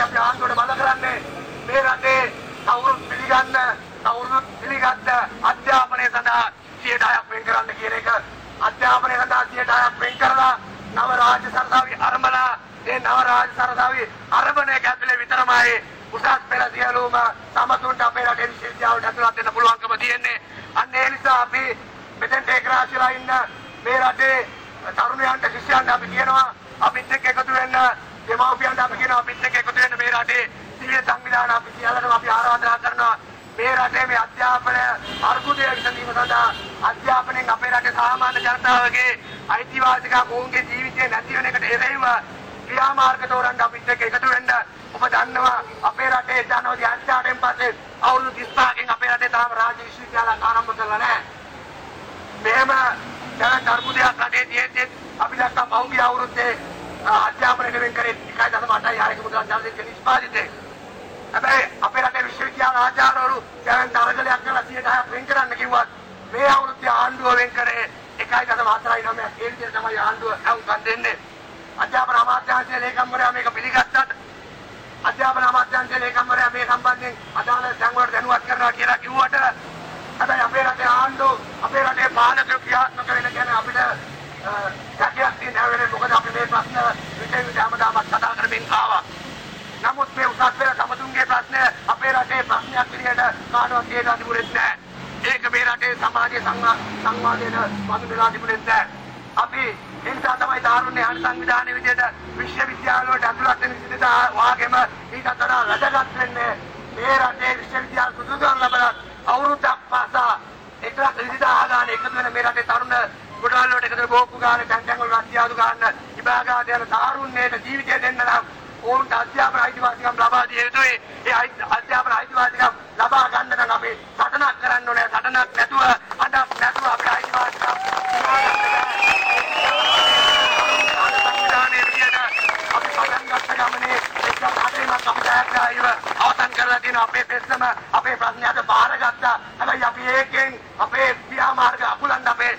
අපි ආණ්ඩුවට බල කරන්නේ මේ රටේ කවුරුත් පිළිගන්න කවුරුත් පිළිගත්ත අධ්‍යාපනය සඳහා 10% වෙන් කරන්න කියන එක අධ්‍යාපනය සඳහා 10% වෙන් කරලා නව රාජ්‍ය සරසවි අරඹලා ඒ නව රාජ්‍ය සරසවි අරඹන එක ඇතුලේ විතරමයි උසස් පෙළ සියලුම සමතුන්ට අපේ රටේ විශ්වවිද්‍යාලවලට ඇතුළත් වෙන්න පුළුවන්කම තියෙන්නේ. අන්න ඒ නිසා අපි මෙතෙන්ට එක්රාශීලා ඉන්න මේ රටේ තරුණයන්ට ශිෂ්‍යයන්ට අපි කියනවා අපිත් එක්ක එකතු වෙන්න, දෙමව්පියන්ට අපි කියනවා අපිත් එක්ක එකතු වෙන්න. මේ රටේ සිවිල් සංවිධාන අපි සියල්ලටම අපි ආරාධනා කරනවා මේ රටේ මේ අධ්‍යාපන අර්බුදය විසඳීම සඳහා අධ්‍යාපනයෙන් අපේ රටේ සාමාන්‍ය ජනතාවගේ අයිතිවාසිකම් ඔවුන්ගේ ජීවිතේ නැති වෙන එකට එරෙහිව ක්‍රියාමාර්ග තෝරන්න අපිත් එක්ක එකතු වෙන්න. ඔබ දන්නවා අපේ රටේ ජනවදී 88න් පස්සේ අවුරුදු 35කින් අපේ රටේ තාම රාජ්‍ය විශ්වවිද්‍යාල ආරම්භ කරලා නැහැ. මෙහෙම දැන් අර්බුදයක් රටේ තියෙද්දි අපි දැක්කා පහුගිය අවුරුද්දේ අධ්‍යාපනයට වෙන් කරේ 1.8යි ආයක මුදල් ජාතික නිෂ්පාදිතේ. හැබැයි අපේ රටේ විශ්වවිද්‍යාල ආචාර්යවරු දැන් තරගලයක් කරලා 10% වෙන් කරන්න කිව්වත් මේ අවුරුද්දේ ආණ්ඩුව වෙන් කරේ 1.4යි ඒ විදිහට තමයි ආණ්ඩුව අවුකම් දෙන්නේ. අධ්‍යාපන අමාත්‍යාංශයේ ලේකම්වරයා මේක පිළිගත්තත් අධ්‍යාපන අමාත්‍යාංශයේ ලේකම්වරයා මේ සම්බන්ධයෙන් අදාළ තැන්වලට දැනුවත් කරනවා කියලා කිව්වට හැබැයි අපේ රටේ ආණ්ඩුව අපේ රටේ පාලකයෝ ක්‍රියාත්මක වෙන කියන්නේ අපිට සැකයක් තියෙනවා වෙන්නේ. මොකද අපි මේ ප්‍රශ්න විශේෂයෙන්ම කතා කරමින් ආවා. නමුත් මේ උසස් පෙළ සමතුන්ගේ ප්‍රශ්න අපේ රටේ ප්‍රශ්නයක් විදියට කාටවත් කියලා තිබුණේ නැහැ. ඒක මේ රටේ සමාජයේ සංවාදයට වග වෙලා තිබුණේ නැහැ. අපි එනිසා තමයි තාරුණ්‍ය අන් සංවිධානයේ විදියට විශ්වවිද්‍යාල වලට ඇතුළත් වෙන විදිහට වාගෙම ඊට වඩා වැදගත් වෙන්නේ මේ රටේ විශ්වවිද්‍යාල සුදුසුකම් ලැබලා අවුරුද්දක් පාසා 1,20,000 ගාන එකතු වෙන මේ රටේ තරුණ ගොඩවල් වලට එකතු බෝක්කු ගාන තැන් වල රත්යාදු ගාන විභාගාද යන තාරුණ්‍යයට ජීවිතය දෙන්න නම් ඕන්ට අධ්‍යාපන අයිතිවාසිකම් ලබා දිය යුතුයි. ඒ අධ්‍යාපන අයිතිවාසිකම් ලබා ගන්න නම් අපි සටනක් කරන්න ඕනේ. සටනක් නැතුව අඩක් නැතුව අපේ අයිතිවාසිකම් අවසන් කරලා තියෙන අපේ පෙස්සම අපේ ප්‍රශ්නයට බාරගත්තා. හැබැයි අපි ඒකෙන් අපේ ක්‍රියාමාර්ග අකුලන්න අපේ